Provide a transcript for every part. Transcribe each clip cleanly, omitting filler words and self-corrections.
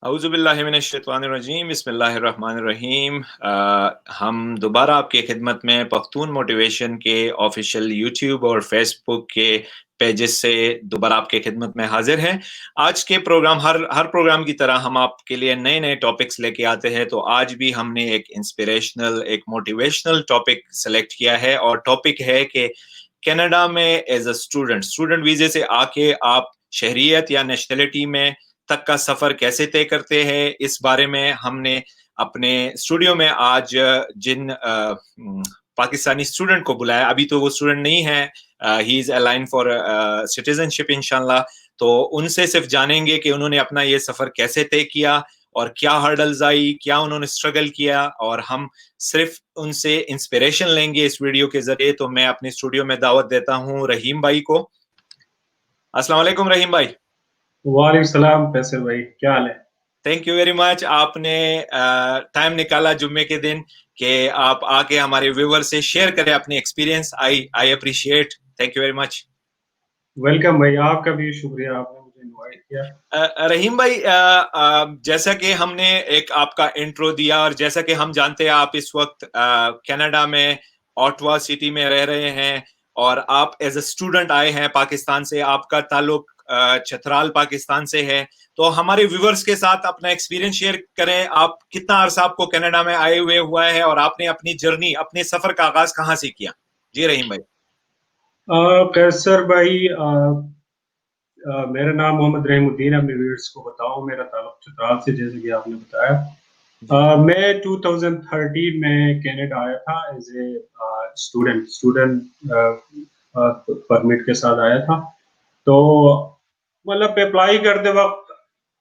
औज़ुबिल्लाहिमिनश्शैतानिर्रजीम बिस्मिल्लाहिर्रहमानिर्रहीम। हम दोबारा आपकी खिदमत में पख्तून मोटिवेशन के ऑफिशियल यूट्यूब और फेसबुक के पेजेस से दोबारा आपके खिदमत में हाजिर हैं। आज के प्रोग्राम हर प्रोग्राम की तरह हम आपके लिए नए नए टॉपिक्स लेके आते हैं। तो आज भी हमने एक इंस्पिरेशनल, एक मोटिवेशनल टॉपिक सेलेक्ट किया है और टॉपिक है कि कनाडा में एज अ स्टूडेंट वीजे से आके आप शहरियत या नेशनलिटी में तक का सफर कैसे तय करते हैं, इस बारे में हमने अपने स्टूडियो में आज जिन पाकिस्तानी स्टूडेंट को बुलाया। अभी तो वो स्टूडेंट नहीं है, he is align for citizenship इंशाल्लाह। तो उनसे सिर्फ जानेंगे कि उन्होंने अपना ये सफर कैसे तय किया और क्या हर्डल्स आई, क्या उन्होंने स्ट्रगल किया, और हम सिर्फ उनसे इंस्पिरेशन लेंगे इस वीडियो के जरिए। तो मैं अपने स्टूडियो में दावत देता हूँ रहीम भाई को। अस्सलाम वालेकुम रहीम भाई। वालेकुम सलाम फैसल भाई, क्या हाल है? थैंक यू वेरी मच, आपने टाइम निकाला जुम्मे के दिन कि आप आके हमारे व्यूवर से शेयर करें अपनी experience. I appreciate, thank you very much. Welcome भाई, आपका भी शुक्रिया, आपने मुझे इनवाइट किया। रहीम भाई, जैसा कि हमने एक आपका इंट्रो दिया और जैसा कि हम जानते हैं आप इस वक्त कनाडा में ऑटवा सिटी में रह रहे हैं और आप एज अ स्टूडेंट आए हैं पाकिस्तान से। आपका ताल्लुक चतराल पाकिस्तान से है। तो हमारे व्यूवर्स के साथ अपना एक्सपीरियंस शेयर करें। आप कितना अरसा आपको कनाडा में आए हुए हुआ है और आपने अपनी जर्नी, अपने सफर का आगाज कहाँ से किया? जी रहीम भाई। कैसर भाई, मेरा नाम मोहम्मद रहीमुद्दीन। अपने व्यूअर्स को बताऊं, मेरा ताल्लुक चतराल से, जैसे कि आपने बताया। मैं 2013 में कनाडा आया था एज ए स्टूडेंट परमिट के साथ आया था। तो मतलब अप्लाई करते वक्त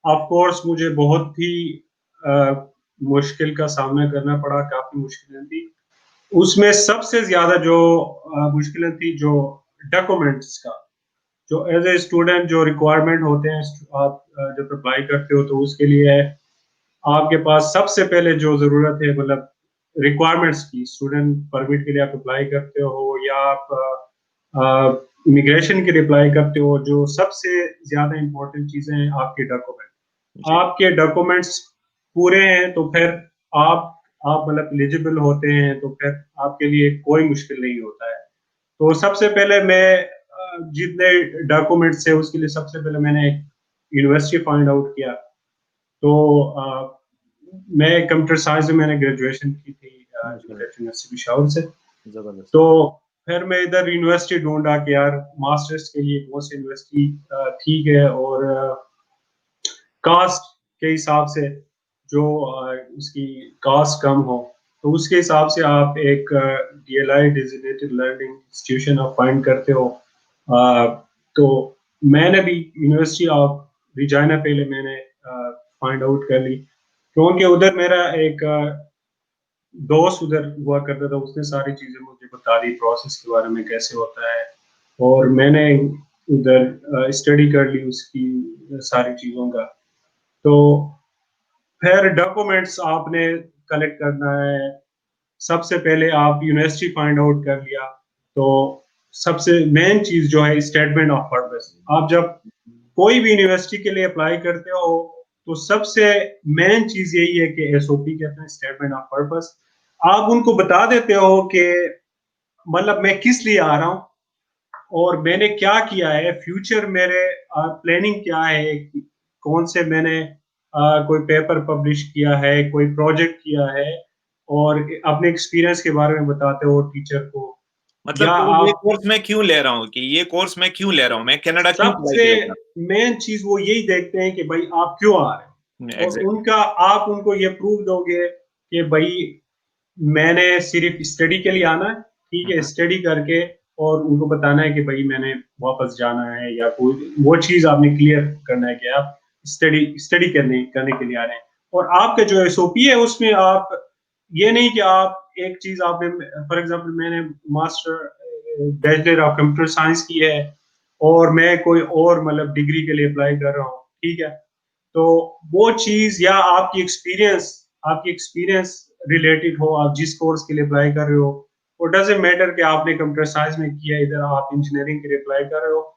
ऑफ कोर्स मुझे बहुत ही मुश्किल का सामना करना पड़ा, काफी मुश्किलें थी। उसमें सबसे ज्यादा जो मुश्किलें थी, जो डॉक्यूमेंट्स का, जो एज ए स्टूडेंट जो रिक्वायरमेंट होते हैं, आप जब अप्लाई करते हो तो उसके लिए आपके पास सबसे पहले जो जरूरत है, मतलब रिक्वायरमेंट्स की, स्टूडेंट परमिट के लिए आप अप्लाई करते हो या आप इमिग्रेशन के लिए अप्लाई करते हो, जो सबसे ज्यादा इंपॉर्टेंट चीजें हैं आपके डॉक्यूमेंट। आपके डॉक्यूमेंट्स पूरे हैं तो फिर आप आप मतलब एलिजिबल होते हैं, तो फिर आपके लिए कोई मुश्किल नहीं होता है। तो सबसे पहले मैं जितने डॉक्यूमेंट्स है उसके लिए सबसे पहले मैंने एक यूनिवर्सिटी फाइंड आउट किया। तो मैं कंप्यूटर साइंस में मैंने ग्रेजुएशन की थी यूनिवर्सिटी पिशावर से। जबरदस्त। तो फिर मैं इधर यूनिवर्सिटी ढूंढा कि यार मास्टर्स के लिए कौन सी यूनिवर्सिटी ठीक है, और कास्ट के हिसाब से जो उसकी कास्ट कम हो, तो उसके हिसाब से आप एक डीएलआई डेजिग्नेटेड लर्निंग इंस्टीट्यूशन आप फाइंड करते हो। तो मैंने भी यूनिवर्सिटी ऑफ रिजाइना पहले मैंने फाइंड आउट कर ली, क्योंकि उधर मेरा एक दोस्त उधर हुआ करता था। उसने सारी चीजें मुझे बता दी, प्रोसेस के बारे में कैसे होता है, और मैंने उधर स्टडी कर ली उसकी सारी चीजों का। तो फिर डॉक्यूमेंट्स आपने कलेक्ट करना है। सबसे पहले आप यूनिवर्सिटी फाइंड आउट कर लिया, तो सबसे मेन चीज जो है स्टेटमेंट ऑफ पर्पस। आप जब कोई भी यूनिवर्सिटी के लिए अप्लाई करते हो, तो सबसे मेन चीज यही है कि एसओपी कहते हैं, स्टेटमेंट ऑफ पर्पस। आप उनको बता देते हो कि मतलब मैं किस लिए आ रहा हूँ और मैंने क्या किया है, फ्यूचर मेरे प्लानिंग क्या है, कौन से मैंने कोई पेपर पब्लिश किया है, कोई प्रोजेक्ट किया है, और अपने एक्सपीरियंस के बारे में बताते हो टीचर को। मतलब या कि ये आप कोर्स मैं क्यों ले रहा हूँ, कि ये कोर्स मैं क्यों ले रहा हूँ, मैं कनाडा क्यों अप्लाई सबसे किया था। मेन चीज वो यही देखते हैं कि भाई आप क्यों आ रहे हो, और एग्जैक्टली। उनका आप उनको ये प्रूव दोगे कि भाई मैंने सिर्फ स्टडी के लिए आना है, ठीक है, स्टडी करके, और उनको बताना है कि भाई मैंने वापस जाना है, या कोई वो चीज आपने क्लियर करना है कि आप स्टडी स्टडी करने करने के लिए आ रहे हैं। और आपका जो एसओपी है उसमें आप ये नहीं कि आप एक चीज आपने, फॉर एग्जांपल मैंने master bachelor of computer science की है और मैं कोई और मतलब डिग्री के लिए अप्लाई कर रहा हूँ, ठीक है, तो वो चीज, या आपकी एक्सपीरियंस रिलेटेड हो, आप जिस कोर्स के लिए अप्लाई कर रहे हो, वो डजेंट मैटर कि आपने कंप्यूटर साइंस में किया, इधर आप इंजीनियरिंग के लिए अप्लाई कर रहे हो।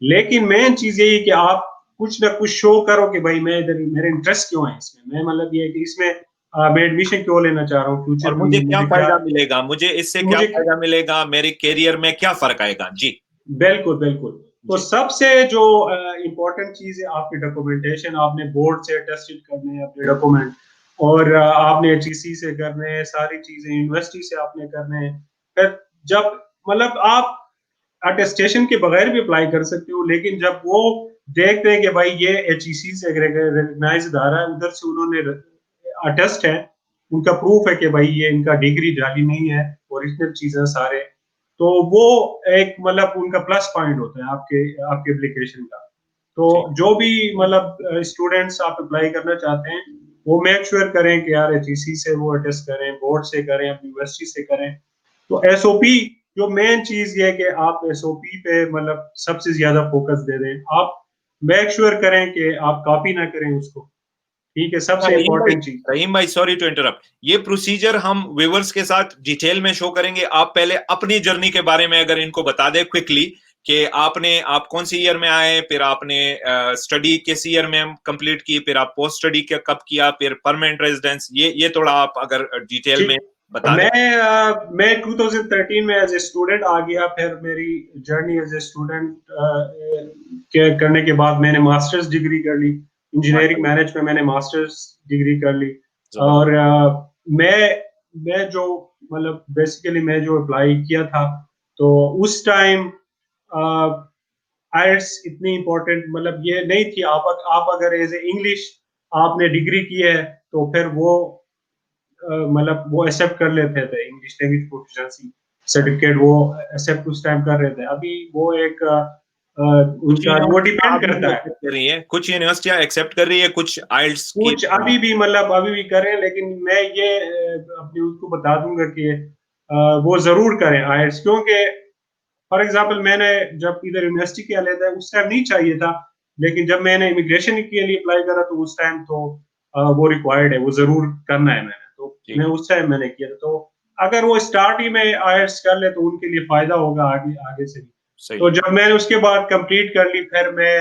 लेकिन मेन चीज यही कि आप कुछ ना कुछ शो करो कि भाई मैं इधर, मेरा इंटरेस्ट क्यों है इसमें, मैं मतलब ये है कि इसमें मैं एडमिशन क्यों लेना चाह रहा हूँ और फ्यूचर के मुझे लिए, क्या मुझे क्या, फायदा मिलेगा, मुझे इससे क्या मुझे फायदा मिलेगा, मेरे करियर में क्या फर्क आएगा? जी। बिल्कुल बिल्कुल। तो जी। सबसे जो इम्पोर्टेंट चीज है आपकी डॉक्यूमेंटेशन, आपने बोर्ड से अटेस्टेड करने हैं अपने डॉक्यूमेंट, और आपने एचईसी से करने हैं, सारी चीजें यूनिवर्सिटी से आपने करने हैं। फिर जब मतलब आप अटेस्टेशन के बगैर भी अप्लाई कर सकते हो, लेकिन जब वो देखते हैं कि भाई ये एचईसी से रिकग्नाइज इदारा है, उधर से उन्होंने अटेस्ट है, उनका प्रूफ है कि भाई ये इनका डिग्री जाली नहीं है, ओरिजिनल चीजें सारे, तो वो एक मतलब उनका प्लस पॉइंट होता है आपके आपके एप्लीकेशन का। तो ठीक। जो भी मतलब स्टूडेंट्स आप अप्लाई करना चाहते हैं, वो मेक श्योर करें कि यार एचईसी से वो अटेस्ट करें, बोर्ड से करें, अपनी यूनिवर्सिटी से करें। तो एसओपी, जो मेन चीज ये है कि आप एसओपी पे मतलब सबसे ज्यादा फोकस दे दें। आप मेक श्योर करें कि आप कॉपी ना करें उसको, ठीक है, अच्छा सबसे इम्पोर्टेंट चीज। रहीम भाई सॉरी टू इंटरप्ट, ये प्रोसीजर हम व्यूअर्स के साथ डिटेल में शो करेंगे। आप पहले अपनी जर्नी के बारे में अगर इनको बता दें क्विकली, कि आप कौन सी ईयर में आए, फिर आपने स्टडी किस ईयर में कंप्लीट की, फिर आप पोस्ट स्टडी कब किया, फिर परमानेंट रेजिडेंस, ये थोड़ा आप अगर डिटेल में ठीक। बता दें। मैं 2013 में एज ए स्टूडेंट आ गया, फिर मेरी जर्नी एज ए स्टूडेंट के करने के बाद मैंने मास्टर्स डिग्री कर ली, इंजीनियरिंग माशाल्लाह, मैनेज में मैंने मास्टर्स डिग्री कर ली। जबरदस्त। और मैं जो मतलब बेसिकली मैं जो अप्लाई किया था, तो उस टाइम आइट्स इतनी इम्पोर्टेंट मतलब ये नहीं थी। आप अगर एज ए इंग्लिश आपने डिग्री की है, तो फिर वो मतलब वो एक्सेप्ट कर लेते थे, इंग्लिश लैंग्वेज प्रोफिशिएंसी सर्टिफिकेट वो एक्सेप्ट उस टाइम कर रहे थे। अभी वो एक कुछ उनका वो यूनिवर्सिटियां डिपेंड अभी भी करता है। एक्सेप्ट कर रही हैं, कुछ यूनिवर्सिटियां एक्सेप्ट कर रही है, कुछ आइल्स की। कुछ अभी भी मतलब अभी भी करें, लेकिन मैं ये अपने उसको बता दूंगा कि वो जरूर करें आइट्स, क्योंकि फॉर एग्जाम्पल मैंने जब इधर यूनिवर्सिटी किया लेता है उस टाइम नहीं चाहिए था, लेकिन जब मैंने इमिग्रेशन के लिए अप्लाई करा तो उस टाइम तो वो रिक्वायर्ड है, वो जरूर करना है मैंने, तो मैं जी। उस टाइम मैंने किया था। तो अगर वो स्टार्ट ही में आयर्स कर ले तो उनके लिए फायदा होगा आगे आगे से भी। सही तो है। जब मैंने उसके बाद कंप्लीट कर ली, फिर मैं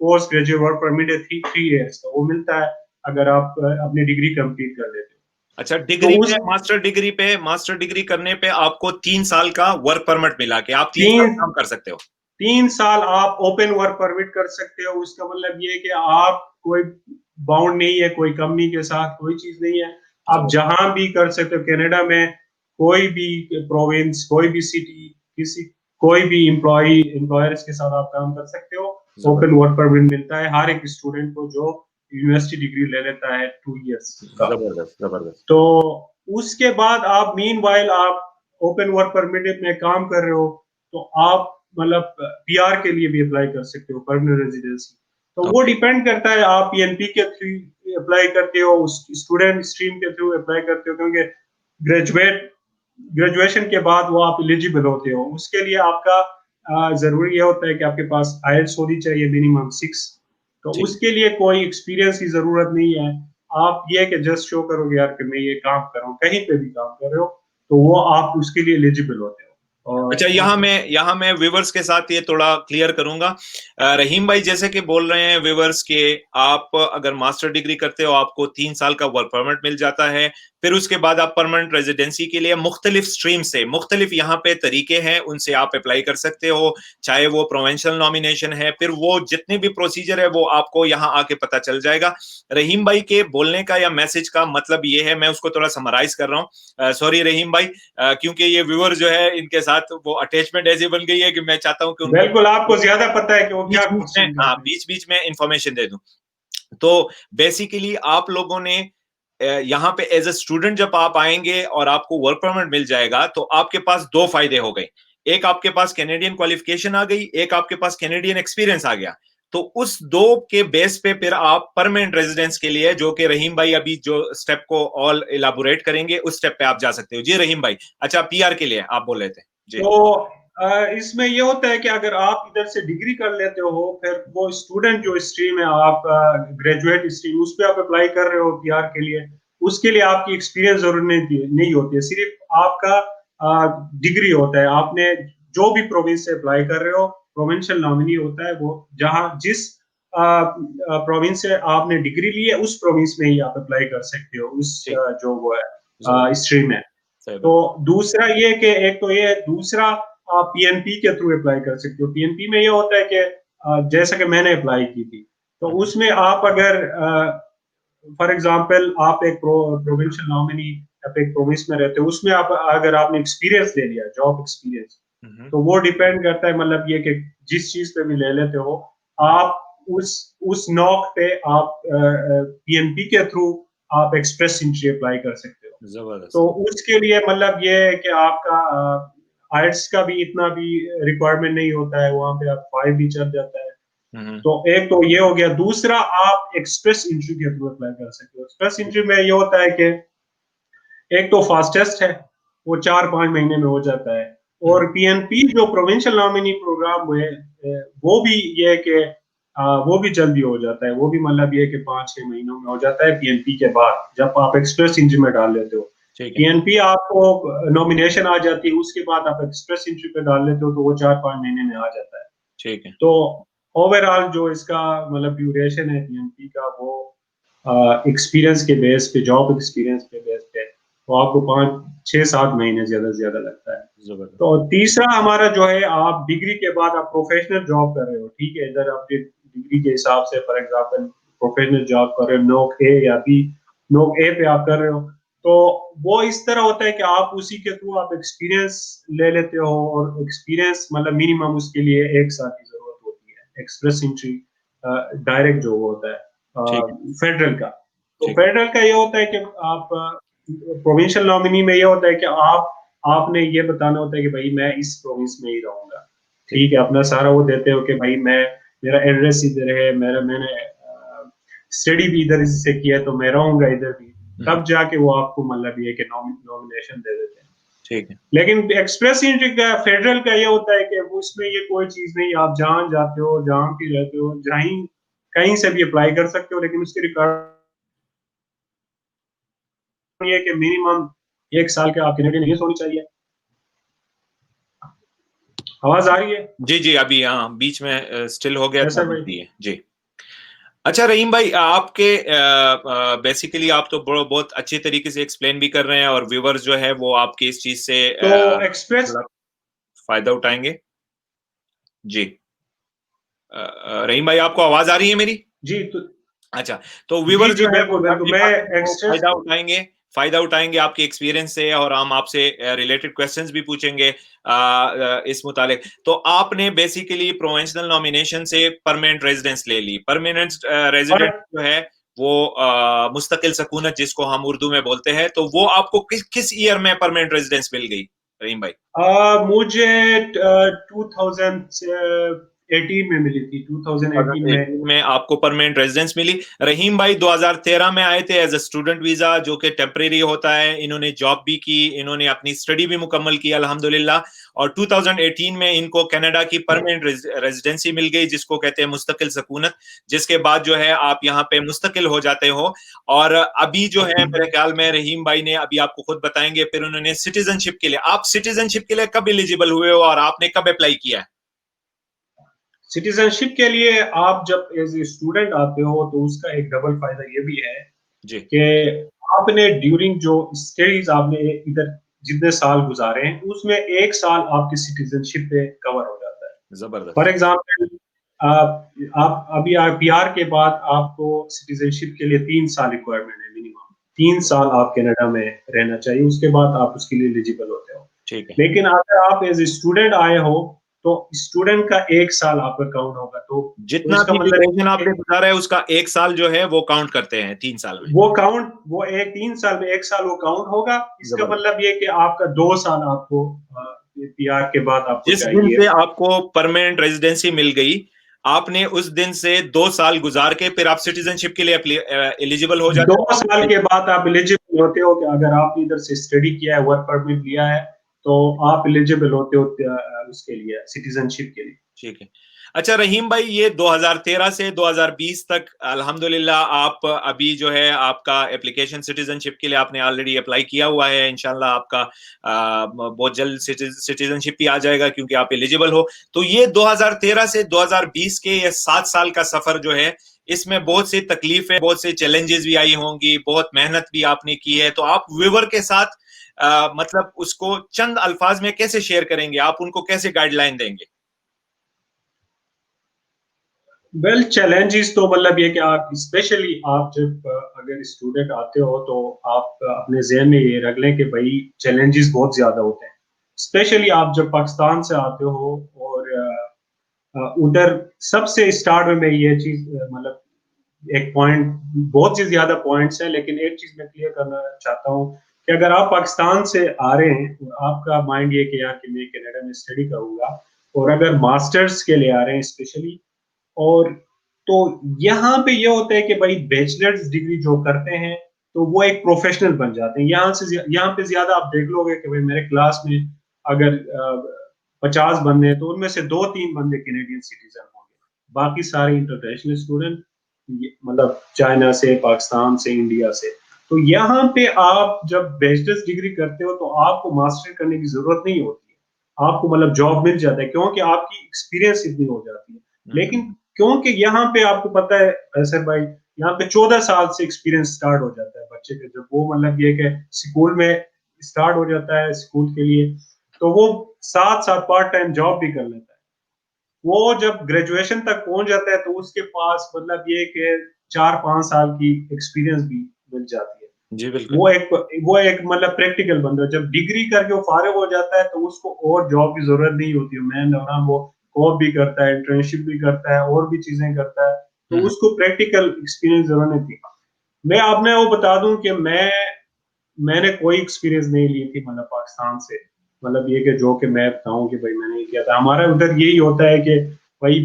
पोस्ट ग्रेजुएट वर्क परमिट है 3 इयर्स का, वो मिलता है अगर आप अपनी डिग्री कंप्लीट कर लेते अच्छा, हो। डिग्री तो पे, उस मास्टर डिग्री करने पे आपको 3 साल का वर्क परमिट मिला, कि आप 3 साल तीन काम कर सकते हो। 3 साल आप ओपन वर्क परमिट कर सकते हो। उसका मतलब ये है कि आप कोई बाउंड नहीं है, कोई कंपनी के साथ कोई चीज नहीं है, आप जबरदस्त। जहां भी कर सकते हो कनाडा में, कोई भी प्रोविंस, कोई भी सिटी, किसी कोई भी एम्प्लॉयर्स के साथ आप काम कर सकते हो। ओपन जबरदस्त। वर्क परमिट मिलता है हर एक स्टूडेंट को जो यूनिवर्सिटी डिग्री ले लेता है 2 इयर्स का। जबरदस्त। जबरदस्त। तो उसके बाद आप मीन वाइल आप ओपन वर्क परमिट में काम कर रहे हो, तो आप मतलब पीआर के लिए भी अप्लाई कर सकते हो, परमानेंट रेजिडेंसी। तो वो ओके। डिपेंड करता है आप पीएनपी के थ्रू अप्लाई करते हो, उस स्टूडेंट स्ट्रीम के थ्रू अप्लाई करते हो, क्योंकि ग्रेजुएट ग्रेजुएशन के बाद वो आप एलिजिबल होते हो। उसके लिए आपका जरूरी ये होता है कि आपके पास आईएलटीएस होनी चाहिए मिनिमम 6। तो ठीक। उसके लिए कोई एक्सपीरियंस की जरूरत नहीं है। आप ये कि जस्ट शो करोगे यार कि मैं ये काम कर रहा हूँ, कहीं पे भी काम कर रहे हो, तो वो आप उसके लिए एलिजिबल होते हो। अच्छा, और यहाँ मैं व्यूवर्स के साथ ये थोड़ा क्लियर करूंगा। रहीम भाई जैसे कि बोल रहे हैं व्यूवर्स के, आप अगर मास्टर डिग्री करते हो आपको 3 साल का वर्क परमिट मिल जाता है, फिर उसके बाद आप परमानेंट रेजिडेंसी के लिए मुख्तलिफ स्ट्रीम से, मुख्तलिफ यहाँ पे तरीके हैं, उनसे आप अप्लाई कर सकते हो। चाहे वो प्रोवेंशनल नॉमिनेशन है, फिर वो जितने भी प्रोसीजर है वो आपको यहाँ आके पता चल जाएगा। रहीम भाई के बोलने का या मैसेज का मतलब ये है, मैं उसको थोड़ा समराइज कर रहा हूँ। सॉरी रहीम भाई, क्योंकि ये व्यूअर जो है इनके साथ वो अटैचमेंट ऐसी बन गई है कि मैं चाहता हूं कि उनको बिल्कुल आपको ज्यादा पता है कि वो क्या बीच बीच में, क्वेश्चन हाँ, करते हैं। बीच बीच में इंफॉर्मेशन दे दूं। तो बेसिकली आप लोगों ने यहाँ पे एज ए स्टूडेंट जब आप आएंगे और आपको वर्क परमिट मिल जाएगा, तो आपके पास दो फायदे हो गए। एक, आपके पास कैनेडियन क्वालिफिकेशन आ गई, एक आपके पास कैनेडियन एक्सपीरियंस आ गया। तो उस दो के बेस पे फिर आप परमानेंट रेजिडेंस के लिए, जो कि रहीम भाई अभी जो स्टेप को ऑल इलाबोरेट करेंगे, उस स्टेप पे आप जा सकते हो। जी रहीम भाई, अच्छा पीआर के लिए आप बोल रहे थे। जी। तो इसमें ये होता है कि अगर आप इधर से डिग्री कर लेते हो, फिर वो स्टूडेंट जो स्ट्रीम है आप ग्रेजुएट स्ट्रीम, उस पर आप अप्लाई कर रहे हो पीआर के लिए, उसके लिए आपकी एक्सपीरियंस जरूर नहीं होती है, सिर्फ आपका डिग्री होता है। आपने जो भी प्रोविंस से अप्लाई कर रहे हो, प्रोविंशियल नॉमिनी होता है वो, जहां जिस प्रोविंस से आपने डिग्री ली है, उस प्रोविंस में ही आप अप्लाई कर सकते हो, उस ठीक, जो वो ज़रूर, है स्ट्रीम है। सही तो बात। दूसरा ये कि एक तो ये है, दूसरा आप पीएनपी के थ्रू अप्लाई कर सकते हो। पीएनपी में ये होता है कि जैसा कि मैंने अप्लाई की थी, तो हुँ, उसमें आप अगर फॉर एग्जांपल आप एक प्रोविंशियल नॉमिनी, आप एक प्रोविंस में रहते हो, उसमें आप अगर आपने एक्सपीरियंस ले लिया, जॉब एक्सपीरियंस, हुँ, हुँ, तो वो डिपेंड करता है, मतलब ये कि जिस चीज पे भी ले लेते हो हुँ, आप, उस नॉक पे आप पीएनपी के थ्रू आप एक्सप्रेस एंट्री अप्लाई कर सकते हो। ज़बरदस्त। तो उसके लिए मतलब ये है कि आपका आइट्स का भी इतना भी रिक्वायरमेंट नहीं होता है, वहां पे आप 5 भी चल जाता है। हुँ, हुँ, तो एक तो ये हो गया, दूसरा आप एक्सप्रेस एंट्री के थ्रू अप्लाई कर सकते हो। एक्सप्रेस एंट्री में ये होता है कि एक तो फास्टेस्ट है, वो 4-5 महीने में हो जाता है, हुँ, और पीएनपी जो प्रोविंशियल नॉमिनी प्रोग्राम हुए वो भी ये है कि वो भी जल्दी हो जाता है, वो भी मतलब ये कि 5-6 महीनों में हो जाता है पीएनपी के बाद, जब आप एक्सप्रेस एंट्री में डाल लेते हो। ठीक है, पीएनपी आपको नॉमिनेशन आ जाती है, उसके बाद आप एक्सप्रेस एंट्री पे डाल लेते हो, तो वो 4-5 महीने में आ जाता है। ठीक है, तो ओवरऑल जो इसका मतलब ड्यूरेशन है पीएनपी का, वो एक्सपीरियंस के बेस पे, जॉब एक्सपीरियंस के बेस पे, तो आपको 5-6-7 महीने ज्यादा से ज्यादा लगता है। ज़बरदस्त। तो तीसरा हमारा जो है, आप डिग्री के बाद आप प्रोफेशनल जॉब कर रहे हो, ठीक है, इधर आप डिग्री के हिसाब से फॉर एग्जांपल प्रोफेशनल जॉब कर रहे हो, नोक ए या बी, नोक ए पे आप कर रहे हो, तो वो इस तरह होता है कि आप उसी के थ्रू आप एक्सपीरियंस ले लेते हो, और एक्सपीरियंस मतलब मिनिमम उसके लिए 1 साल की जरूरत होती है। एक्सप्रेस एंट्री डायरेक्ट जो होता ठीक है, है फेडरल का, तो ठीक है, फेडरल का ये होता है कि आप प्रोविंशियल नॉमिनी में ये होता है कि आपने ये बताना होता है कि भाई मैं इस प्रोविंस में ही रहूंगा, ठीक, ठीक है, अपना सारा वो देते हो कि भाई मैं, मेरा एड्रेस इधर है, मैंने स्टडी भी इधर से किया है, तो मैं रहूंगा इधर भी, हुँ, तब जाके वो आपको मतलब ये कि नॉमिनेशन दे देते हैं। ठीक है, लेकिन एक्सप्रेस एंट्री का, फेडरल का ये होता है कि वो उसमें ये कोई चीज नहीं, आप जहां जाते हो, जहां भी रहते हो, जहीं कहीं से भी अप्लाई कर सकते हो, लेकिन उसकी रिक्वायरमेंट ये है कि मिनिमम 1 साल के आप कैनेडियन इंग्लिश होनी चाहिए। आवाज आ रही है जी, जी, अभी हाँ, बीच में स्टिल हो गया था, कैसर अभी भाई? सही है। जी। अच्छा रहीम भाई, आपके बेसिकली आप तो बहुत अच्छे तरीके से एक्सप्लेन भी कर रहे हैं और व्यूअर्स जो है वो आपकी इस चीज़ से तो एक्सप्रेस, थोड़ा फ़ायदा उठाएँगे। जी। रहीम भाई, आपको आवाज़ आ रही है मेरी? जी तो, अच्छा, तो जी व्यूअर्स जी जो है वो बिल्कुल बिल्कुल, आपकी मैं बातों को एक्सप्रेस, फ़ायदा उठाएँगे आपके एक्सपीरियंस से और हम आपसे रिलेटेड क्वेश्चंस भी पूछेंगे इस मुतालिक। तो आपने बेसिकली प्रोविंशियल नॉमिनेशन से परमानेंट रेज़िडेंस ले ली। परमानेंट पर रेज़िडेंस जो है वो मुस्तकिल सकूनत जिसको हम उर्दू में बोलते हैं, तो वो आपको किस किस ईयर में परमानेंट रेज़िडेंस मिल गई, रहीम भाई? मुझे 2018 में मिली थी, 2018 में। 2018 में आपको परमानेंट रेजिडेंस मिली। रहीम भाई 2013 में आए थे एज अ स्टूडेंट वीजा, जो कि टेम्परेरी होता है। इन्होंने जॉब भी की, इन्होंने अपनी स्टडी भी मुकम्मल की अल्हम्दुलिल्लाह, और 2018 में इनको कनाडा की परमानेंट रेजिडेंसी मिल गई, जिसको कहते हैं मुस्तकिल सकूनत, जिसके बाद जो है आप यहाँ पे मुस्तकिल हो जाते हो। और अभी जो है मेरे ख्याल में रहीम भाई ने अभी आपको खुद बताएंगे, फिर उन्होंने सिटीजनशिप के लिए, आप सिटीजनशिप के लिए कब एलिजिबल हुए हो और आपने कब अप्लाई किया है? सिटीजनशिप के लिए आप जब एज ए स्टूडेंट आते हो, तो उसका एक डबल फायदा ये भी है जी, कि आपने ड्यूरिंग जो स्टडीज आपने इधर जितने साल गुजारे हैं, उसमें 1 साल आपकी सिटीजनशिप पे कवर हो जाता है। जबरदस्त। फॉर एग्जाम्पल, आप अभी पीआर के बाद आपको सिटीजनशिप के लिए 3 साल रिक्वायरमेंट है मिनिमम, 3 साल आप कनाडा में रहना चाहिए, उसके बाद आप उसके लिए एलिजिबल होते हो। ठीक है। लेकिन अगर आप एज ए स्टूडेंट आए हो, तो स्टूडेंट का 1 साल आपका काउंट होगा, तो जितना इसका भी मतलब ड्यूरेशन है आपने कि गुजारा है उसका 1 साल जो है वो काउंट करते हैं 3 साल में। वो काउंट, वो एक 3 साल में 1 साल वो काउंट होगा। इसका ज़बरदस्त। मतलब ये कि आपका 2 साल आपको पीआर के बाद आपको जिस दिन चाहिए। से आपको परमानेंट रेजिडेंसी मिल गई, आपने उस दिन से 2 साल गुजार के फिर आप सिटीजनशिप के लिए एलिजिबल हो दो जाते साल हो। के बाद आप एलिजिबल होते हो कि अगर आपने इधर से स्टडी किया है, वर्क परमिट लिया है, तो आप एलिजिबल होते हो उसके लिए, सिटीजनशिप के लिए। ठीक है। अच्छा रहीम भाई, ये 2013 से 2020 तक अल्हम्दुलिल्लाह आप अभी जो है आपका एप्लीकेशन सिटीजनशिप के लिए आपने ऑलरेडी अप्लाई किया हुआ है। इंशाल्लाह आपका बहुत जल्द सिटीजनशिप भी आ जाएगा क्योंकि आप एलिजिबल हो। तो ये 2013 से 2020 के ये 7 साल का सफर जो है, इसमें बहुत सी तकलीफें, बहुत से चैलेंजेस भी आई होंगी, बहुत मेहनत भी आपने की है। तो आप व्यूवर के साथ मतलब उसको चंद अल्फाज में कैसे शेयर करेंगे, आप उनको कैसे गाइडलाइन देंगे? वेल चैलेंजेस तो मतलब ये कि आप स्पेशली आप जब अगर स्टूडेंट आते हो तो आप अपने जहन में ये रख लें कि भाई चैलेंजेस बहुत ज्यादा होते हैं। स्पेशली आप जब पाकिस्तान से आते हो और उधर सबसे स्टार्ट में मैं ये चीज मतलब एक पॉइंट, बहुत सी ज्यादा पॉइंट्स हैं लेकिन एक चीज मैं क्लियर करना चाहता हूँ कि अगर आप पाकिस्तान से आ रहे हैं और आपका माइंड ये कि यार कि मैं कनाडा में स्टडी करूंगा, और अगर मास्टर्स के लिए आ रहे हैं स्पेशली, और तो यहाँ पे ये होता है कि भाई बैचलर्स डिग्री जो करते हैं तो वो एक प्रोफेशनल बन जाते हैं। यहाँ पे ज्यादा आप देख लोगे कि भाई मेरे क्लास में अगर 50 बंदे हैं तो उनमें से 2-3 बंदे कैनेडियन सिटीजन होंगे, बाकी सारे इंटरनेशनल स्टूडेंट, मतलब चाइना से, पाकिस्तान से, इंडिया से। तो यहाँ पे आप जब बैचलर्स डिग्री करते हो तो आपको मास्टर करने की जरूरत नहीं होती है, आपको मतलब जॉब मिल जाता है क्योंकि आपकी एक्सपीरियंस इतनी हो जाती है। लेकिन क्योंकि यहाँ पे आपको पता है ऐसे भाई, यहाँ पे 14 साल से एक्सपीरियंस स्टार्ट हो जाता है बच्चे के, जब वो मतलब ये कि स्कूल में स्टार्ट हो जाता है स्कूल के लिए, तो वो साथ साथ पार्ट टाइम जॉब भी कर लेता है। वो जब ग्रेजुएशन तक पहुंच जाता है तो उसके पास मतलब ये कि 4-5 साल की एक्सपीरियंस भी मिल जाती है। जी बिल्कुल। वो एक मतलब प्रैक्टिकल बंदा जब डिग्री करके वो फारिग हो जाता है तो उसको और जॉब की जरूरत नहीं होती है। मैं दौरान वो कॉप भी करता है, इंटर्नशिप भी करता है, और भी चीजें करता है, तो उसको प्रैक्टिकल एक्सपीरियंस जरूरत नहीं थी। मैं आपने वो बता दूं कि मैंने कोई एक्सपीरियंस नहीं ली थी मतलब पाकिस्तान से, मतलब ये कि जो कि मैं बताऊं कि भाई मैंने ये किया था। हमारा उधर यही होता है कि भाई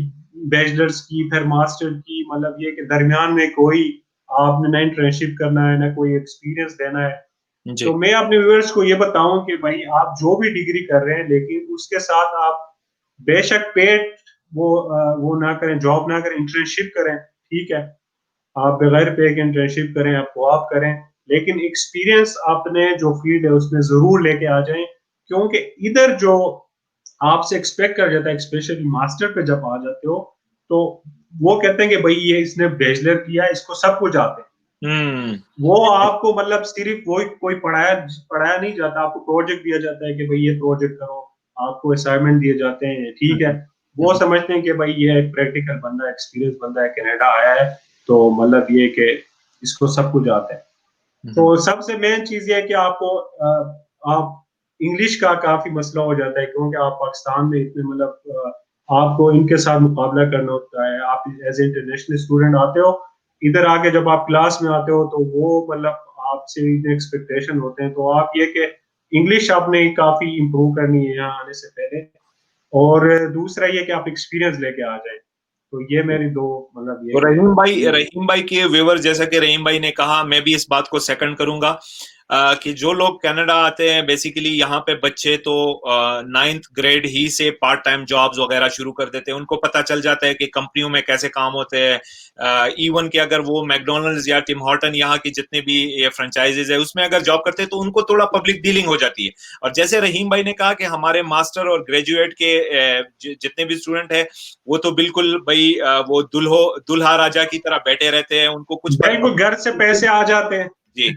बैचलर्स की फिर मास्टर की, मतलब ये कि दरमियान में कोई आपने ना इंटर्नशिप करना है ना कोई एक्सपीरियंस देना है। जी। तो मैं अपने व्यूअर्स को ये बताऊं कि भाई आप जो भी डिग्री कर रहे हैं लेकिन उसके साथ आप बेशक पेड वो ना करें, जॉब ना करें, इंटर्नशिप करें, ठीक है, आप बगैर पे के इंटर्नशिप करें, आप co-op करें, लेकिन एक्सपीरियंस अपने जो फील्ड है उसमें जरूर लेके आ जाएं। क्योंकि इधर जो आपसे एक्सपेक्ट कर जाता है, स्पेशली मास्टर पे जब आ जाते हो, तो वो कहते हैं कि भाई ये इसने बैचलर किया, इसको सब कुछ आता है। हम्म। वो आपको मतलब सिर्फ वही कोई पढ़ाया पढ़ाया नहीं जाता, आपको प्रोजेक्ट दिया जाता है कि भाई ये प्रोजेक्ट करो, आपको असाइनमेंट दिए जाते हैं, ठीक है। वो समझते हैं कि भाई ये एक प्रैक्टिकल बंदा, एक्सपीरियंस बंदा है, कनाडा आया है, तो मतलब ये कि इसको सब कुछ आता है। तो सबसे मेन चीज ये है कि आपको आप इंग्लिश का काफी मसला हो जाता है क्योंकि आप पाकिस्तान में इतने मतलब आपको इनके साथ मुकाबला करना होता है। आप एज इंटरनेशनल स्टूडेंट आते हो, इधर आके जब आप क्लास में आते हो तो वो मतलब आपसे इतने एक्सपेक्टेशन होते हैं, तो आप ये कि इंग्लिश आपने काफी इम्प्रूव करनी है यहाँ आने से पहले, और दूसरा ये कि आप एक्सपीरियंस लेके आ जाए। तो ये मेरी दो मतलब ये तो कि रहीम भाई के व्यूवर, जैसा कि रहीम भाई ने कहा, मैं भी इस बात को सेकंड करूंगा कि जो लोग कनाडा आते हैं बेसिकली यहाँ पे बच्चे तो 9th ग्रेड ही से पार्ट टाइम जॉब्स वगैरह शुरू कर देते हैं। उनको पता चल जाता है कि कंपनियों में कैसे काम होते हैं। इवन कि अगर वो मैकडोनल्ड्स या टिम हॉर्टन, यहाँ की जितने भी ये फ्रेंचाइजीज है, उसमें अगर जॉब करते हैं तो उनको थोड़ा पब्लिक डीलिंग हो जाती है। और जैसे रहीम भाई ने कहा कि हमारे मास्टर और ग्रेजुएट के जितने भी स्टूडेंट है, वो तो बिल्कुल भाई वो दुल्हा राजा की तरह बैठे रहते हैं, उनको कुछ पता बिल्कुल घर से पैसे आ जाते हैं, जी।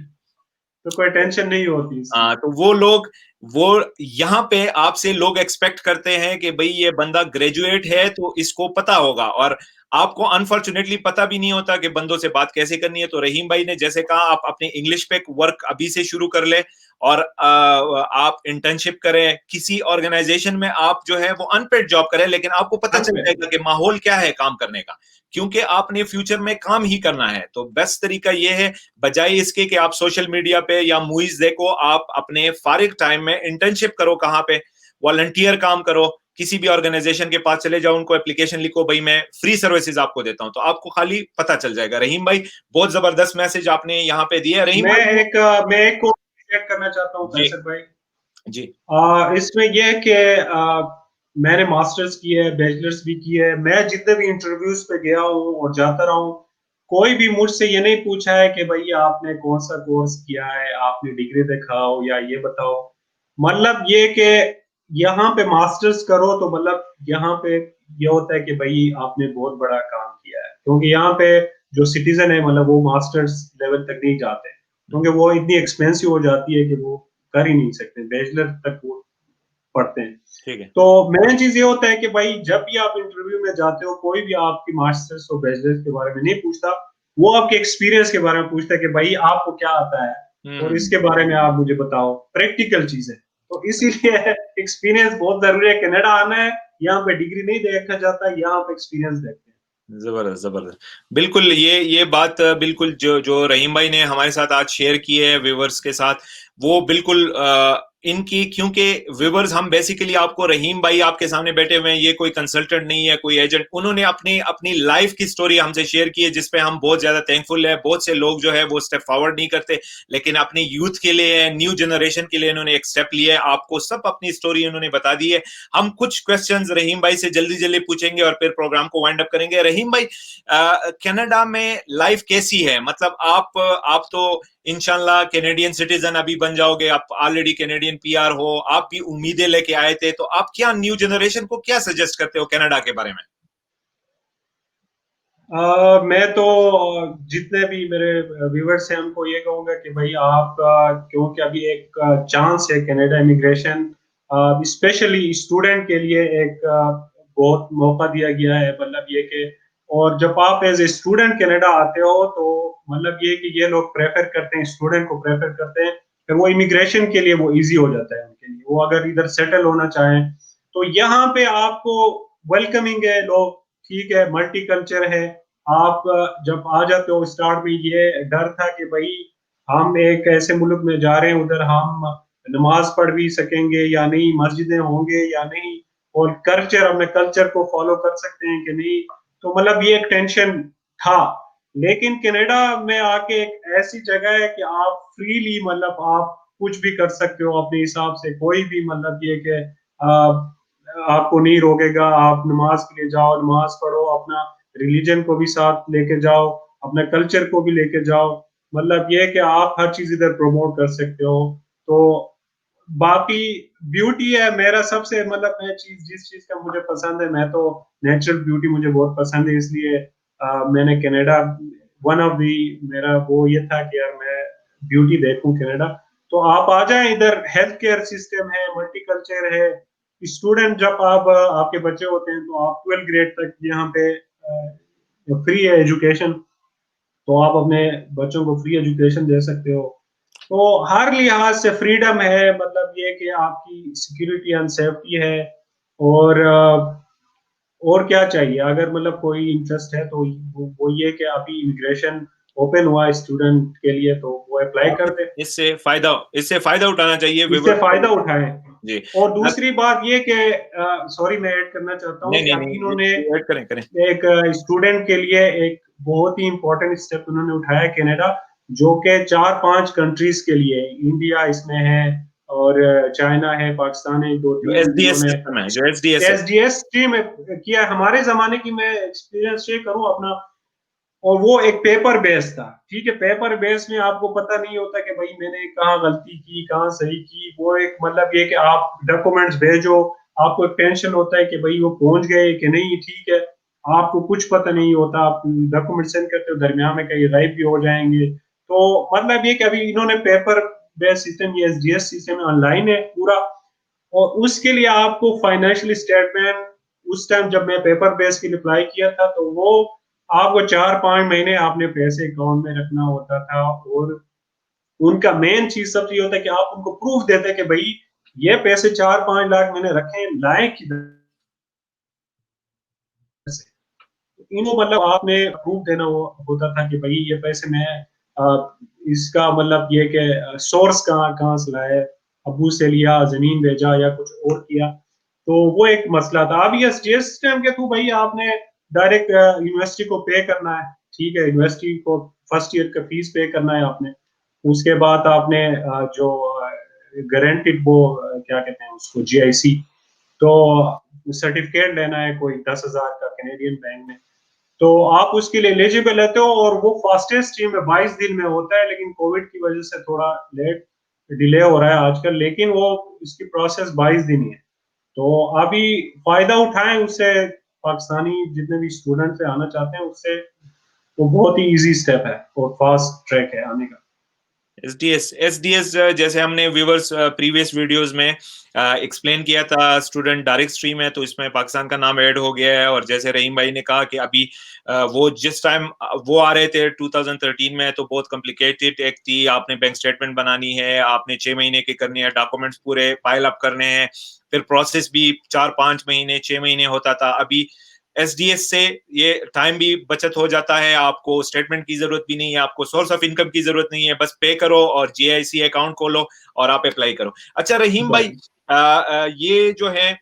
तो कोई टेंशन नहीं होती इसकी। तो वो लोग, वो यहाँ पे आपसे लोग एक्सपेक्ट करते हैं कि भाई ये बंदा ग्रेजुएट है तो इसको पता होगा, और आपको अनफॉर्चुनेटली पता भी नहीं होता कि बंदों से बात कैसे करनी है। तो रहीम भाई ने जैसे कहा, आप अपने इंग्लिश पे वर्क अभी से शुरू कर ले, और आप इंटर्नशिप करें किसी ऑर्गेनाइजेशन में, आप जो है वो अनपेड जॉब करें, लेकिन आपको पता चल जाएगा कि माहौल क्या है काम करने का, क्योंकि आपने फ्यूचर में काम ही करना है। तो बेस्ट तरीका ये है, बजाय इसके कि आप सोशल मीडिया पे या मूवीज देखो, आप अपने फारिग टाइम में इंटर्नशिप करो, कहाँ पे वॉलंटियर काम करो, किसी भी ऑर्गेनाइजेशन के पास चले जाओ, उनको एप्लीकेशन लिखो, भाई मैं फ्री सर्विसेज आपको देता हूं, तो आपको खाली पता चल जाएगा। रहीम भाई, बहुत जबरदस्त मैसेज आपने यहाँ पे दिया रहीम मैं भाई। एक मैं एक को ऐड करना चाहता हूँ जी। फैसल भाई। जी। इसमें यह है कि मैंने मास्टर्स की है, बैचलर्स भी की है। मैं जितने भी इंटरव्यूज पे गया हूँ और जाता रहा हूँ, कोई भी मुझसे ये नहीं पूछा है कि भाई आपने कौन सा कोर्स किया है, आपने डिग्री दिखाओ या ये बताओ। मतलब ये कि यहाँ पे मास्टर्स करो तो मतलब यहाँ पे ये होता है कि भाई आपने बहुत बड़ा काम किया है, क्योंकि यहाँ पे जो सिटीजन है मतलब वो मास्टर्स लेवल तक नहीं जाते, क्योंकि वो इतनी एक्सपेंसिव हो जाती है कि वो कर ही नहीं सकते, बैचलर तक वो पढ़ते हैं। ठीक है। तो मेन चीज ये होता है कि भाई जब भी आप इंटरव्यू में जाते हो, कोई भी आपकी मास्टर्स और बैचलर्स के बारे में नहीं पूछता, वो आपके एक्सपीरियंस के बारे में पूछता है कि भाई आपको क्या आता है और हम्म। इसके बारे में आप मुझे बताओ, प्रैक्टिकल चीजें। तो इसीलिए एक्सपीरियंस बहुत जरूरी है। कनाडा आना है, यहाँ पे डिग्री नहीं देखा जाता, यहाँ पे एक्सपीरियंस देखते हैं। जबरदस्त जबरदस्त। बिल्कुल, ये बात बिल्कुल जो जो रहीम भाई ने हमारे साथ आज शेयर की है व्यूवर्स के साथ, वो बिल्कुल इनकी, क्योंकि व्यूवर्स हम बेसिकली आपको, रहीम भाई आपके सामने बैठे हुए हैं, ये कोई कंसल्टेंट नहीं है, कोई एजेंट, उन्होंने अपनी अपनी लाइफ की स्टोरी हमसे शेयर की है, जिसपे हम बहुत ज्यादा थैंकफुल है। बहुत से लोग जो है वो स्टेप फॉरवर्ड नहीं करते, लेकिन अपनी यूथ के लिए, न्यू जनरेशन के लिए इन्होंने एक स्टेप लिया है। आपको सब अपनी स्टोरी इन्होंने बता दी है। हम कुछ क्वेश्चंस रहीम भाई से जल्दी जल्दी पूछेंगे और फिर प्रोग्राम को वाइंड अप करेंगे। रहीम भाई, कनाडा में लाइफ कैसी है? मतलब आप तो इंशाल्लाह कैनेडियन सिटीजन अभी बन जाओगे, आप ऑलरेडी कैनेडियन पीआर हो, आप भी उम्मीदें लेके आए थे, तो आप क्या न्यू जनरेशन को क्या सजेस्ट करते हो कनाडा के बारे में? मैं तो जितने भी मेरे व्यूवर्स हैं उनको ये कहूंगा कि भाई आप क्योंकि अभी एक चांस है कनाडा इमिग्रेशन, स्पेशली स्टूडेंट के लिए एक बहुत मौका दिया गया है। मतलब ये कि और जब आप एज ए स्टूडेंट कनाडा आते हो तो मतलब ये कि ये लोग प्रेफर करते हैं, स्टूडेंट को प्रेफर करते हैं कि वो इमिग्रेशन के लिए वो इजी हो जाता है उनके लिए, वो अगर इधर सेटल होना चाहें तो यहाँ पे आपको वेलकमिंग है लोग, ठीक है, मल्टी कल्चर है। आप जब आ जाते हो, स्टार्ट में ये डर था कि भाई हम एक ऐसे मुल्क में जा रहे हैं, उधर हम नमाज पढ़ भी सकेंगे या नहीं, मस्जिदें होंगे या नहीं, और कल्चर, अपने कल्चर को फॉलो कर सकते हैं कि नहीं। तो मतलब ये एक टेंशन था। लेकिन कनाडा में आके एक ऐसी जगह है कि आप फ्रीली, मतलब आप कुछ भी कर सकते हो अपने हिसाब से, कोई भी मतलब ये कि आपको नहीं रोकेगा। आप नमाज के लिए जाओ, नमाज पढ़ो, अपना रिलीजन को भी साथ लेके जाओ, अपने कल्चर को भी लेके जाओ। मतलब ये कि आप हर चीज इधर प्रमोट कर सकते हो। तो बाकी ब्यूटी है मेरा सबसे, मतलब मैं चीज, जिस चीज का मुझे पसंद है, मैं तो नेचुरल ब्यूटी मुझे बहुत पसंद है, इसलिए मैंने कनाडा, वन ऑफ दी मेरा वो ये था कि यार मैं ब्यूटी देखूं कनाडा। तो आप आ जाएं इधर, हेल्थ केयर सिस्टम है, मल्टीकल्चर है। स्टूडेंट जब आप आपके बच्चे होते हैं तो आप 12 ग्रेड तक यहाँ पे फ्री है एजुकेशन, तो आप अपने बच्चों को फ्री एजुकेशन दे सकते हो। तो हर लिहाज से फ्रीडम है, मतलब ये कि आपकी सिक्योरिटी एंड सेफ्टी है। और और क्या चाहिए, अगर मतलब कोई इंटरेस्ट है तो वो ये कि अभी इमिग्रेशन ओपन हुआ है स्टूडेंट के लिए, तो वो अप्लाई कर दे, इससे फायदा उठाना चाहिए इससे व्यूवर्स को। फायदा उठाएं। जी। और दूसरी बात ये कि सॉरी मैं ऐड करना चाहता हूँ नहीं कि नहीं अभी नहीं, इन्होंने ऐड करें करें। एक स्टूडेंट के लिए एक बहुत ही इंपॉर्टेंट स्टेप उन्होंने उठाया कनाडा, जो कि 4-5 कंट्रीज के लिए, इंडिया इसमें है और चाइना है, पाकिस्तान है, दो जो तीन एसडीएस जिन्होंने सिस्टम है, जो एसडीएस है। एसडीएस में किया। हमारे जमाने की मैं एक्सपीरियंस शेयर करूं अपना, और वो एक पेपर बेस था, ठीक है। पेपर बेस में आपको पता नहीं होता कि भाई मैंने कहाँ गलती की, कहाँ सही की। वो एक मतलब ये कि आप डॉक्यूमेंट्स भेजो, आपको एक टेंशन होता है कि भाई वो पहुंच गए कि नहीं, ठीक है। आपको कुछ पता नहीं होता, आप डॉक्यूमेंट सेंड करते हो, दरमियान में कहीं गायब भी हो जाएंगे। तो मतलब ये कि अभी इन्होंने पेपर बेस सिस्टम, ये एसडीएस सिस्टम ऑनलाइन है पूरा, और उसके लिए आपको फाइनेंशियल स्टेटमेंट, उस टाइम जब मैं पेपर बेस के लिए अप्लाई किया था तो वो आपको 4-5 महीने आपने पैसे अकाउंट में रखना होता था। और उनका मेन चीज सब ये होता है कि आप उनको प्रूफ देते हैं कि भाई ये पैसे 4-5 लाख मैंने रखे हैं, लाए किधर से। इनको मतलब आपने प्रूफ देना होता था कि भाई ये पैसे मैं इसका मतलब ये कि सोर्स कहाँ कहाँ से लाए, अबू से लिया, जमीन भेजा या कुछ और किया। तो वो एक मसला था। अब ये सिस्टम के थ्रू भाई आपने डायरेक्ट यूनिवर्सिटी को पे करना है, ठीक है, यूनिवर्सिटी को फर्स्ट ईयर का फीस पे करना है आपने। उसके बाद आपने जो गारंटेड वो क्या कहते हैं उसको, जीआईसी। तो सर्टिफिकेट लेना है कोई 10,000 का कैनेडियन बैंक में, तो आप उसके लिए एलिजिबल रहते हो, और वो फास्टेस्ट स्ट्रीम में 22 दिन में होता है, लेकिन कोविड की वजह से थोड़ा लेट डिले हो रहा है आजकल, लेकिन वो इसकी प्रोसेस 22 दिन ही है। तो अभी फायदा उठाएं उससे, पाकिस्तानी जितने भी स्टूडेंट्स आना चाहते हैं उससे, वो बहुत ही इजी स्टेप है और फास्ट ट्रैक है आने का। एसडीएस जैसे हमने व्यूवर्स प्रीवियस वीडियोस में एक्सप्लेन किया था, स्टूडेंट डायरेक्ट स्ट्रीम है तो इसमें पाकिस्तान का नाम ऐड हो गया है। और जैसे रहीम भाई ने कहा कि अभी वो जिस टाइम वो आ रहे थे 2013 में, तो बहुत कॉम्प्लिकेटेड एक थी, आपने बैंक स्टेटमेंट बनानी है, आपने 6 महीने की करनी है, डॉक्यूमेंट्स पूरे फाइल अप करने हैं, फिर प्रोसेस भी 4-5 महीने 6 महीने होता था। अभी एसडीएस से ये टाइम भी बचत हो जाता है, आपको स्टेटमेंट की जरूरत भी नहीं है, आपको सोर्स ऑफ इनकम की जरूरत नहीं है, बस पे करो और जीआईसी अकाउंट खोलो और आप अप्लाई करो। अच्छा रहीम भाई, ये जो है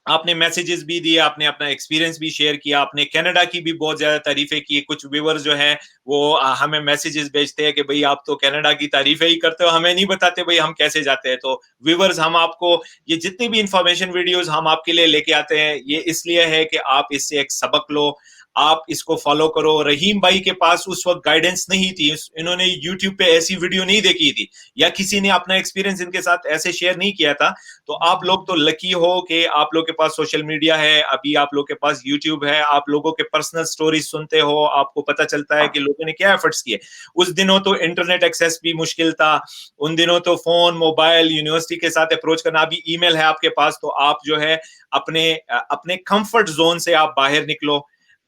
आपने मैसेजेस भी दिए, आपने अपना एक्सपीरियंस भी शेयर किया, आपने कनाडा की भी बहुत ज्यादा तारीफें की। कुछ व्यूअर्स जो है वो हमें मैसेजेस भेजते हैं कि भाई आप तो कनाडा की तारीफें ही करते हो, हमें नहीं बताते भाई हम कैसे जाते हैं। तो व्यूअर्स, हम आपको ये जितनी भी इंफॉर्मेशन वीडियोस हम आपके लिए लेके आते हैं, ये इसलिए है कि आप इससे एक सबक लो, आप इसको फॉलो करो। रहीम भाई के पास उस वक्त गाइडेंस नहीं थी, इन्होंने यूट्यूब पे ऐसी वीडियो नहीं देखी थी, या किसी ने अपना एक्सपीरियंस इनके साथ ऐसे शेयर नहीं किया था। तो आप लोग तो लकी हो कि आप लोग के पास सोशल मीडिया है, अभी आप लोग के पास यूट्यूब है, आप लोगों के पर्सनल स्टोरीज सुनते हो, आपको पता चलता है कि लोगों ने क्या एफर्ट्स किए। उस दिनों तो इंटरनेट एक्सेस भी मुश्किल था, उन दिनों तो फोन मोबाइल यूनिवर्सिटी के साथ अप्रोच करना, अभी ईमेल है आपके पास, तो आप जो है अपने अपने कंफर्ट जोन से आप बाहर निकलो।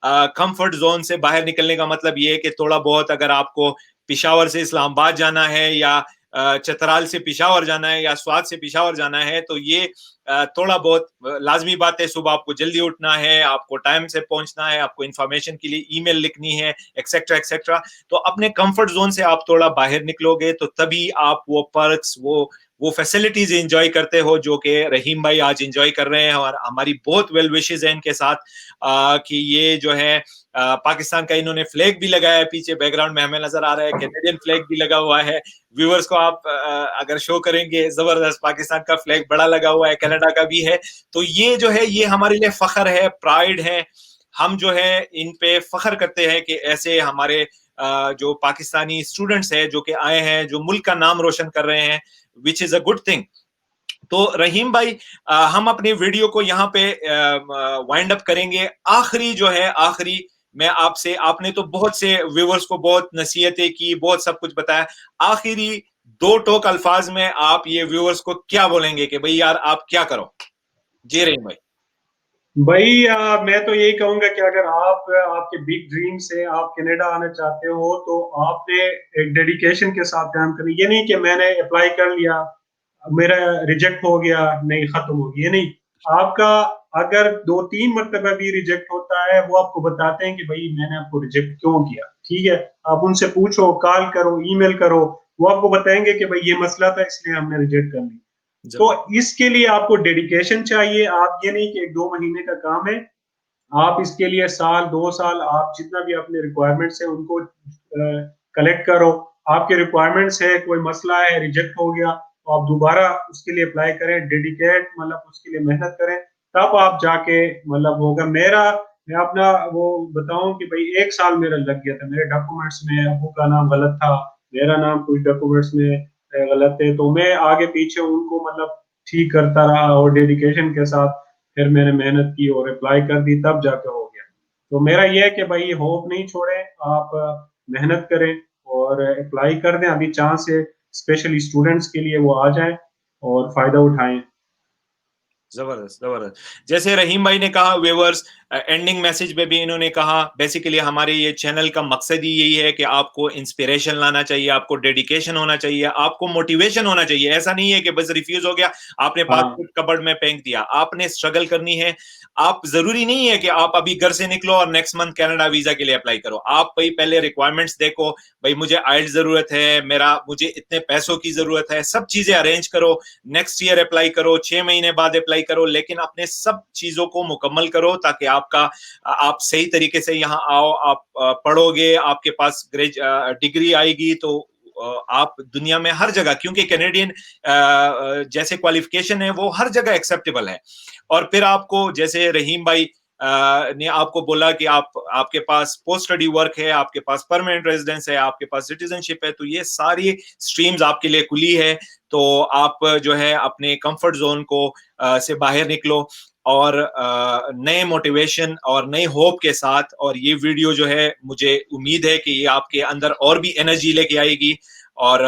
कंफर्ट जोन से बाहर निकलने का मतलब ये है कि थोड़ा बहुत अगर आपको पिशावर से इस्लामाबाद जाना है, या चतराल से पिशावर जाना है, या स्वात से पिशावर जाना है, तो ये थोड़ा बहुत लाजमी बात है। सुबह आपको जल्दी उठना है, आपको टाइम से पहुंचना है, आपको इंफॉर्मेशन के लिए ईमेल लिखनी है, एक्सेट्रा एक्सेट्रा। तो अपने कंफर्ट जोन से आप थोड़ा बाहर निकलोगे तो तभी आप वो पर्क्स, वो फैसिलिटीज एंजॉय करते हो जो कि रहीम भाई आज एंजॉय कर रहे हैं। और हमारी बहुत वेल विशेज है इनके साथ कि ये जो है पाकिस्तान का इन्होंने फ्लैग भी लगाया है, पीछे बैकग्राउंड में हमें नजर आ रहा है कैनेडियन फ्लैग भी लगा हुआ है। व्यूअर्स को आप अगर शो करेंगे, जबरदस्त पाकिस्तान का फ्लैग बड़ा लगा हुआ है, कनाडा का भी है। तो ये जो है ये हमारे लिए फख्र है, प्राइड है, हम जो है इन पे फख्र करते हैं कि ऐसे हमारे जो पाकिस्तानी स्टूडेंट्स हैं जो कि आए हैं, जो मुल्क का नाम रोशन कर रहे हैं, which is a good thing. तो रहीम भाई, हम अपने वीडियो को यहाँ पे वाइंड अप करेंगे। आखिरी जो है, आखिरी मैं आपसे, आपने तो बहुत से व्यूअर्स को बहुत नसीहतें की, बहुत सब कुछ बताया, आखिरी दो टोक अल्फाज में आप ये व्यूअर्स को क्या बोलेंगे कि भाई यार आप क्या करो? जी रहीम भाई। भाई मैं तो यही कहूंगा कि अगर आप आपके बिग ड्रीम से आप कनाडा आना चाहते हो, तो आपने एक डेडिकेशन के साथ काम करना। ये नहीं कि मैंने अप्लाई कर लिया, मेरा रिजेक्ट हो गया, नहीं खत्म हो गया, ये नहीं। आपका अगर 2-3 मरतबा भी रिजेक्ट होता है, वो आपको बताते हैं कि भाई मैंने आपको रिजेक्ट क्यों किया, ठीक है। आप उनसे पूछो, कॉल करो, ईमेल करो, वो आपको बताएंगे कि भाई ये मसला था इसलिए हमने रिजेक्ट कर ली। तो इसके लिए आपको डेडिकेशन चाहिए। आप ये नहीं कि 1-2 महीने का काम है, आप इसके लिए साल 2 साल आप जितना भी अपने रिक्वायरमेंट्स है उनको कलेक्ट करो। आपके रिक्वायरमेंट्स है, कोई मसला है, रिजेक्ट हो गया, तो आप दोबारा उसके लिए अप्लाई करें, डेडिकेट मतलब उसके लिए मेहनत करें, तब आप जाके मतलब होगा। मैं अपना वो बताऊं कि भाई 1 साल मेरा लग गया था, मेरे डॉक्यूमेंट्स में अबू का नाम गलत था, मेरा नाम कुछ डॉक्यूमेंट्स में गलत है, तो मैं आगे पीछे उनको मतलब ठीक करता रहा, और डेडिकेशन के साथ फिर मैंने मेहनत की और अप्लाई कर दी, तब जाके हो गया। तो मेरा ये है कि भाई होप नहीं छोड़े, आप मेहनत करें और अप्लाई कर दें। अभी चांस है स्पेशली स्टूडेंट्स के लिए, वो आ जाएं और फायदा उठाएं। जबरदस्त जबरदस्त। जैसे रहीम भाई ने कहा, व्यूअर्स एंडिंग मैसेज में भी इन्होंने कहा, बेसिकली हमारे ये चैनल का मकसद ही यही है कि आपको इंस्पिरेशन लाना चाहिए, आपको डेडिकेशन होना चाहिए, आपको मोटिवेशन होना चाहिए। ऐसा नहीं है कि बस रिफ्यूज हो गया, आपने हाँ पासपोर्ट कबर्ड में फेंक दिया, आपने स्ट्रगल करनी है। आप जरूरी नहीं है कि आप अभी घर से निकलो और नेक्स्ट मंथ कनाडा वीजा के लिए अप्लाई करो। आप भाई पहले रिक्वायरमेंट्स देखो, भाई मुझे आइल्स जरूरत है, मुझे इतने पैसों की जरूरत है, सब चीजें अरेंज करो, नेक्स्ट ईयर अप्लाई करो, 6 महीने बाद अप्लाई करो, लेकिन अपने सब चीजों को मुकम्मल करो ताकि आप सही तरीके से यहाँ आओ, आप पढ़ोगे, आपके पास डिग्री आएगी, तो आप दुनिया में हर जगह, क्योंकि कैनेडियन जैसे क्वालिफिकेशन है वो हर जगह एक्सेप्टेबल है। और फिर आपको जैसे रहीम भाई ने आपको बोला कि आपके पास पोस्ट स्टडी वर्क है, आपके पास परमानेंट रेजिडेंस है, आपके पास सिटीजनशिप है, तो ये सारी स्ट्रीम्स आपके लिए खुली है। तो आप जो है अपने कंफर्ट जोन को से बाहर निकलो और नए मोटिवेशन और नए होप के साथ। और ये वीडियो जो है मुझे उम्मीद है कि ये आपके अंदर और भी एनर्जी लेके आएगी, और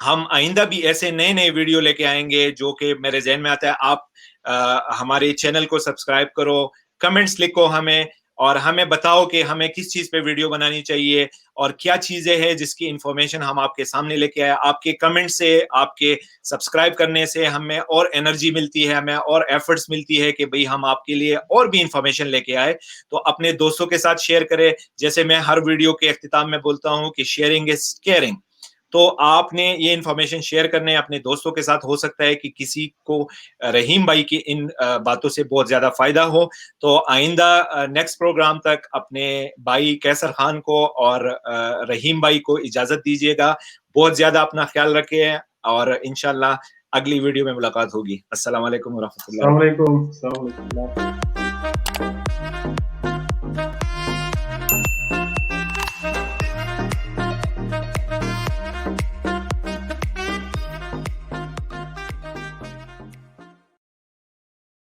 हम आइंदा भी ऐसे नए नए वीडियो लेके आएंगे जो कि मेरे जहन में आता है। आप हमारे चैनल को सब्सक्राइब करो, कमेंट्स लिखो हमें, और हमें बताओ कि हमें किस चीज पे वीडियो बनानी चाहिए और क्या चीजें हैं जिसकी इंफॉर्मेशन हम आपके सामने लेके आए। आपके कमेंट से, आपके सब्सक्राइब करने से हमें और एनर्जी मिलती है, हमें और एफर्ट्स मिलती है कि भाई हम आपके लिए और भी इंफॉर्मेशन लेके आए। तो अपने दोस्तों के साथ शेयर करें। जैसे मैं हर वीडियो के इख्तिताम में बोलता हूं कि शेयरिंग इज केयरिंग। तो आपने ये इंफॉर्मेशन शेयर करने अपने दोस्तों के साथ, हो सकता है कि किसी को रहीम भाई की इन बातों से बहुत ज्यादा फायदा हो। तो आइंदा नेक्स्ट प्रोग्राम तक अपने भाई कैसर खान को और रहीम भाई को इजाजत दीजिएगा। बहुत ज्यादा अपना ख्याल रखें, और इंशाल्लाह अगली वीडियो में मुलाकात होगी। अस्सलाम वालेकुम व रहमतुल्लाह। अस्सलाम वालेकुम।